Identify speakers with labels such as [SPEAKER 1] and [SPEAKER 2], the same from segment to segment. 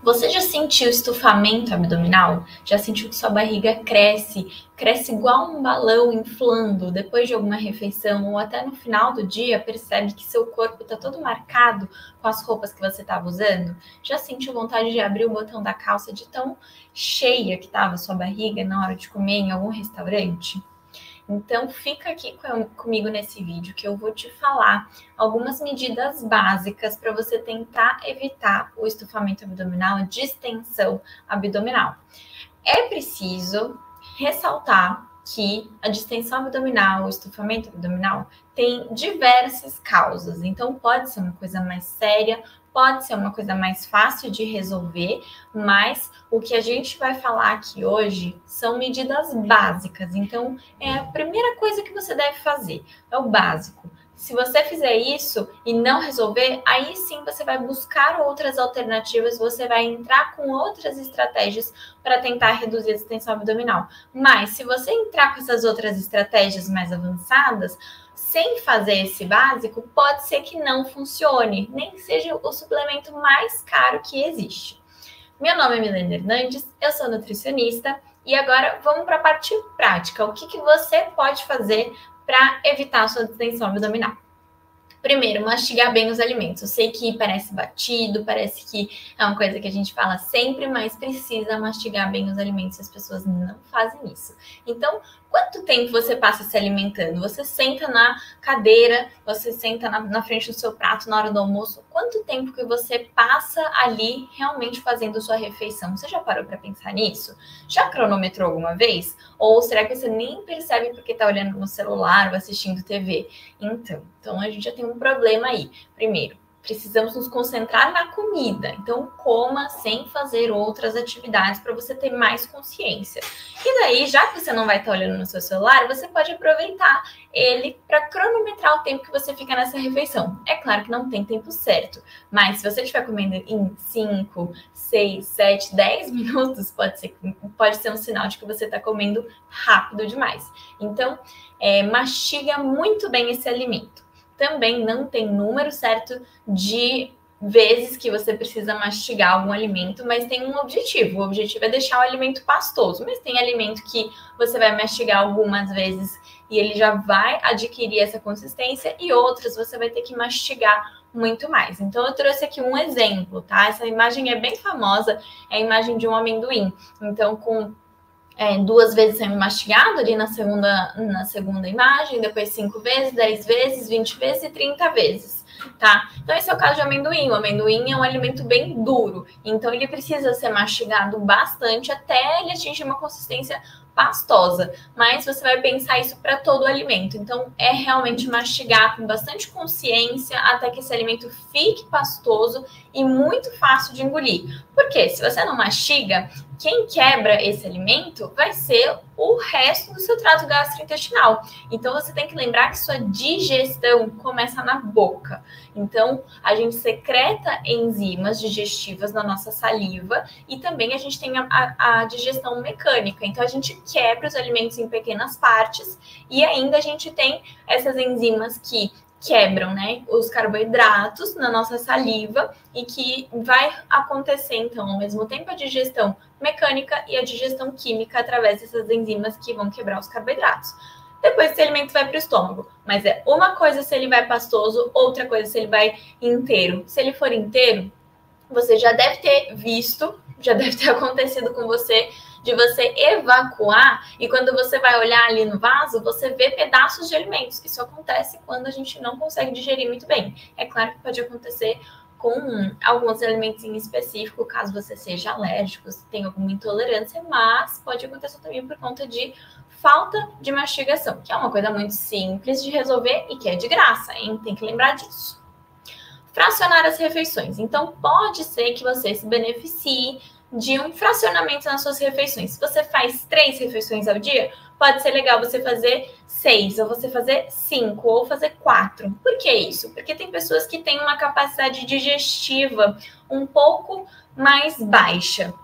[SPEAKER 1] Você já sentiu estufamento abdominal? Já sentiu que sua barriga cresce igual um balão inflando depois de alguma refeição ou até no final do dia percebe que seu corpo está todo marcado com as roupas que você estava usando? Já sentiu vontade de abrir o botão da calça de tão cheia que estava sua barriga na hora de comer em algum restaurante? Então, fica aqui comigo nesse vídeo que eu vou te falar algumas medidas básicas para você tentar evitar o estufamento abdominal, a distensão abdominal. É preciso ressaltar que a distensão abdominal, o estufamento abdominal, tem diversas causas. Então, pode ser uma coisa mais séria, pode ser uma coisa mais fácil de resolver, mas o que a gente vai falar aqui hoje são medidas básicas. Então, é a primeira coisa que você deve fazer, é o básico. Se você fizer isso e não resolver, aí sim você vai buscar outras alternativas, você vai entrar com outras estratégias para tentar reduzir a distensão abdominal. Mas se você entrar com essas outras estratégias mais avançadas, sem fazer esse básico, pode ser que não funcione, nem que seja o suplemento mais caro que existe. Meu nome é Milena Hernandes, eu sou nutricionista e agora vamos para a parte prática. O que você pode fazer para evitar a sua distensão abdominal? Primeiro, mastigar bem os alimentos. Eu sei que parece batido, parece que é uma coisa que a gente fala sempre, mas precisa mastigar bem os alimentos e as pessoas não fazem isso. Então, quanto tempo você passa se alimentando? Você senta na cadeira, você senta na frente do seu prato na hora do almoço. Quanto tempo que você passa ali realmente fazendo sua refeição? Você já parou para pensar nisso? Já cronometrou alguma vez? Ou será que você nem percebe porque está olhando no celular ou assistindo TV? Então a gente já tem um problema aí. Primeiro, precisamos nos concentrar na comida. Então, coma sem fazer outras atividades para você ter mais consciência. E daí, já que você não vai estar olhando no seu celular, você pode aproveitar ele para cronometrar o tempo que você fica nessa refeição. É claro que não tem tempo certo, mas se você estiver comendo em 5, 6, 7, 10 minutos, pode ser um sinal de que você está comendo rápido demais. Então, mastiga muito bem esse alimento. Também não tem número certo de vezes que você precisa mastigar algum alimento, mas tem um objetivo. O objetivo é deixar o alimento pastoso, mas tem alimento que você vai mastigar algumas vezes e ele já vai adquirir essa consistência e outras você vai ter que mastigar muito mais. Então, eu trouxe aqui um exemplo, tá? Essa imagem é bem famosa, é a imagem de um amendoim. Então, com 2 vezes sendo mastigado ali na segunda imagem, depois 5 vezes, 10 vezes, 20 vezes e 30 vezes, tá? Então, esse é o caso de amendoim. O amendoim é um alimento bem duro, então ele precisa ser mastigado bastante até ele atingir uma consistência pastosa, mas você vai pensar isso para todo o alimento. Então, é realmente mastigar com bastante consciência até que esse alimento fique pastoso e muito fácil de engolir. Porque se você não mastiga, quem quebra esse alimento vai ser o resto do seu trato gastrointestinal. Então, você tem que lembrar que sua digestão começa na boca. Então, a gente secreta enzimas digestivas na nossa saliva e também a gente tem a digestão mecânica. Então, a gente quebra os alimentos em pequenas partes e ainda a gente tem essas enzimas que quebram, né, os carboidratos na nossa saliva e que vai acontecer, então, ao mesmo tempo a digestão mecânica e a digestão química através dessas enzimas que vão quebrar os carboidratos. Depois esse alimento vai para o estômago, mas é uma coisa se ele vai pastoso, outra coisa se ele vai inteiro. Se ele for inteiro, você já deve ter visto, já deve ter acontecido com você, de você evacuar e quando você vai olhar ali no vaso, você vê pedaços de alimentos. Isso acontece quando a gente não consegue digerir muito bem. É claro que pode acontecer com alguns alimentos em específico, caso você seja alérgico, tenha alguma intolerância, mas pode acontecer também por conta de falta de mastigação, que é uma coisa muito simples de resolver e que é de graça, hein? Tem que lembrar disso. Fracionar as refeições. Então, pode ser que você se beneficie de um fracionamento nas suas refeições. Se você faz 3 refeições ao dia, pode ser legal você fazer 6, ou você fazer 5, ou fazer 4. Por que isso? Porque tem pessoas que têm uma capacidade digestiva um pouco mais baixa.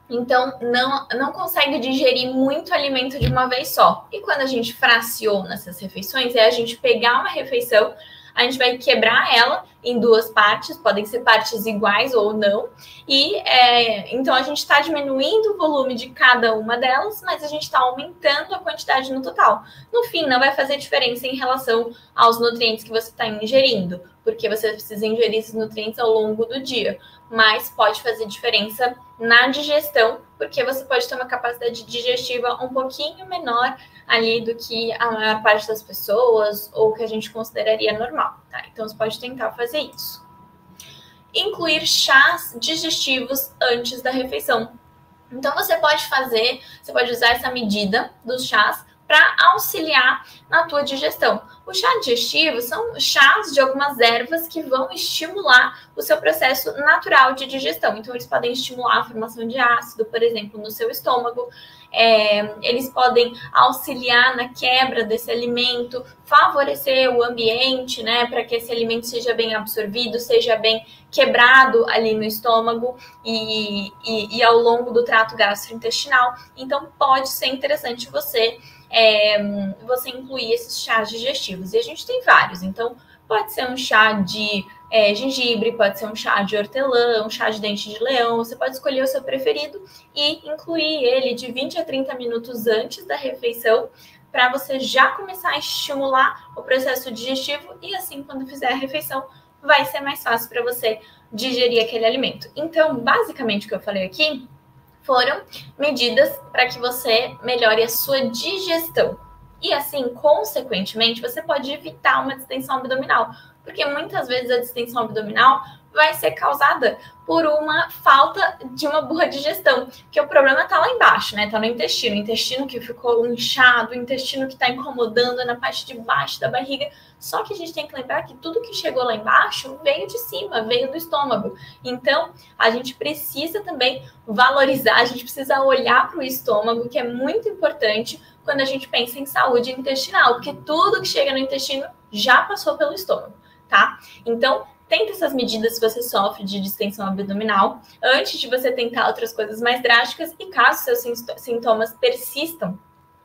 [SPEAKER 1] Então, não consegue digerir muito alimento de uma vez só. E quando a gente fraciona essas refeições, é a gente pegar uma refeição, a gente vai quebrar ela em duas partes, podem ser partes iguais ou não, e então a gente está diminuindo o volume de cada uma delas, mas a gente está aumentando a quantidade no total. No fim, não vai fazer diferença em relação aos nutrientes que você está ingerindo, porque você precisa ingerir esses nutrientes ao longo do dia, mas pode fazer diferença na digestão, porque você pode ter uma capacidade digestiva um pouquinho menor ali do que a maior parte das pessoas ou que a gente consideraria normal, tá? Então você pode tentar fazer isso. Incluir chás digestivos antes da refeição. Então você pode usar essa medida dos chás para auxiliar na tua digestão. O chá digestivo são chás de algumas ervas que vão estimular o seu processo natural de digestão. Então, eles podem estimular a formação de ácido, por exemplo, no seu estômago. Eles podem auxiliar na quebra desse alimento, favorecer o ambiente, né, para que esse alimento seja bem absorvido, seja bem quebrado ali no estômago e ao longo do trato gastrointestinal. Então, pode ser interessante você incluir esses chás digestivos. E a gente tem vários, então pode ser um chá de gengibre, pode ser um chá de hortelã, um chá de dente de leão, você pode escolher o seu preferido e incluir ele de 20 a 30 minutos antes da refeição, para você já começar a estimular o processo digestivo e assim, quando fizer a refeição, vai ser mais fácil para você digerir aquele alimento. Então, basicamente o que eu falei aqui foram medidas para que você melhore a sua digestão. E assim, consequentemente, você pode evitar uma distensão abdominal, porque muitas vezes a distensão abdominal vai ser causada por uma falta de uma boa digestão, porque o problema está lá embaixo, né? Está no intestino, o intestino que ficou inchado, o intestino que está incomodando na parte de baixo da barriga. Só que a gente tem que lembrar que tudo que chegou lá embaixo veio de cima, veio do estômago. Então, a gente precisa também valorizar, a gente precisa olhar para o estômago, que é muito importante quando a gente pensa em saúde intestinal, porque tudo que chega no intestino já passou pelo estômago, tá? Então, tenta essas medidas se você sofre de distensão abdominal, antes de você tentar outras coisas mais drásticas, e caso seus sintomas persistam,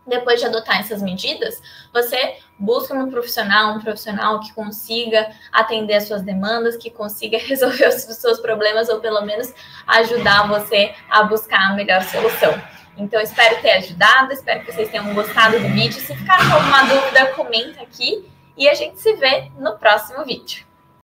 [SPEAKER 1] depois de adotar essas medidas, você busca um profissional que consiga atender as suas demandas, que consiga resolver os seus problemas, ou pelo menos ajudar você a buscar a melhor solução. Então, espero ter ajudado, espero que vocês tenham gostado do vídeo. Se ficar com alguma dúvida, comenta aqui e a gente se vê no próximo vídeo.